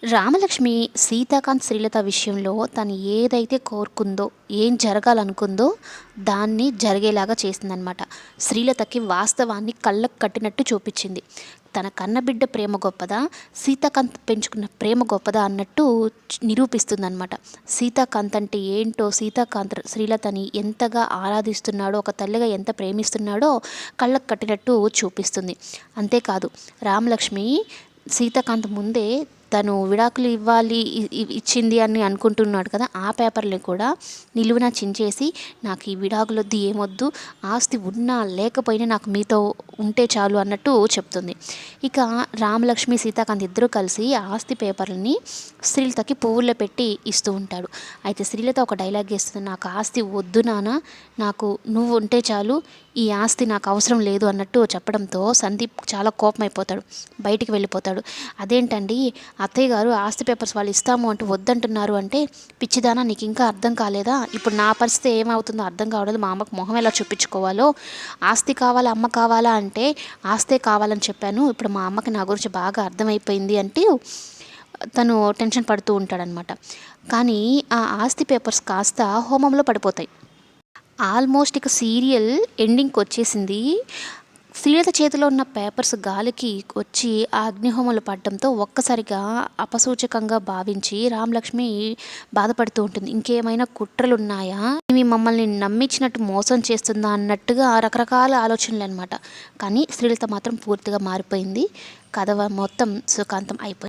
రామలక్ష్మి సీతాకాంత్ శ్రీలత విషయంలో తను ఏదైతే కోరుకుందో, ఏం జరగాలనుకుందో దాన్ని జరిగేలాగా చేసిందనమాట. శ్రీలతకి వాస్తవాన్ని కళ్ళకు కట్టినట్టు చూపించింది. తన కన్నబిడ్డ ప్రేమ గొప్పదా, సీతాకాంత్ పెంచుకున్న ప్రేమ గొప్పదా అన్నట్టు నిరూపిస్తుందనమాట. సీతాకాంత్ అంటే ఏంటో, సీతాకాంత్ శ్రీలతని ఎంతగా ఆరాధిస్తున్నాడో, ఒక తల్లిగా ఎంత ప్రేమిస్తున్నాడో కళ్ళకు కట్టినట్టు చూపిస్తుంది. అంతేకాదు, రామలక్ష్మి సీతాకాంత్ ముందే తను విడాకులు ఇవ్వాలి ఇచ్చింది అని అనుకుంటున్నాడు కదా, ఆ పేపర్ని కూడా నిలువున చించేసి నాకు ఈ విడాకులొద్దు, ఏమొద్దు, ఆస్తి ఉన్నా లేకపోయినా నాకు మీతో ఉంటే చాలు అన్నట్టు చెప్తుంది. ఇక రామలక్ష్మి సీతాకాంత్ ఇద్దరూ కలిసి ఆస్తి పేపర్లని శ్రీలతకి పువ్వుల్లో పెట్టి ఇస్తూ ఉంటాడు. అయితే శ్రీలత ఒక డైలాగ్ వేస్తుంది, నాకు ఆస్తి వద్దు నాన్న, నాకు నువ్వు ఉంటే చాలు, ఈ ఆస్తి నాకు అవసరం లేదు అన్నట్టు చెప్పడంతో సందీప్ చాలా కోపం అయిపోతాడు, బయటికి వెళ్ళిపోతాడు. అదేంటండి అత్తయ్య గారు ఆస్తి పేపర్స్ వాళ్ళు ఇస్తాము అంటూ వద్దంటున్నారు అంటే, పిచ్చిదానా నీకు ఇంకా అర్థం కాలేదా, ఇప్పుడు నా పరిస్థితి ఏమవుతుందో అర్థం కావడదు, మా అమ్మకు మొహం ఎలా చూపించుకోవాలో, ఆస్తి కావాలా అమ్మ కావాలా అంటే ఆస్తే కావాలని చెప్పాను, ఇప్పుడు మా అమ్మకి నా గురించి బాగా అర్థమైపోయింది అంటూ తను టెన్షన్ పడుతూ ఉంటాడనమాట. కానీ ఆ ఆస్తి పేపర్స్ కాస్త హోమంలో పడిపోతాయి. ఆల్మోస్ట్ ఇక సీరియల్ ఎండింగ్కి వచ్చేసింది. శ్రీలత చేతిలో ఉన్న పేపర్స్ గాలికి వచ్చి ఆ అగ్నిహోమంలో పడడంతో ఒక్కసారిగా అపసూచకంగా భావించి రామలక్ష్మి బాధపడుతూ ఉంటుంది. ఇంకేమైనా కుట్రలు ఉన్నాయా, ఇవి మమ్మల్ని నమ్మించినట్టు మోసం చేస్తుందా అన్నట్టుగా రకరకాల ఆలోచనలు అనమాట. కానీ శ్రీలత మాత్రం పూర్తిగా మారిపోయింది. కథ మొత్తం సుఖాంతం అయిపోయింది.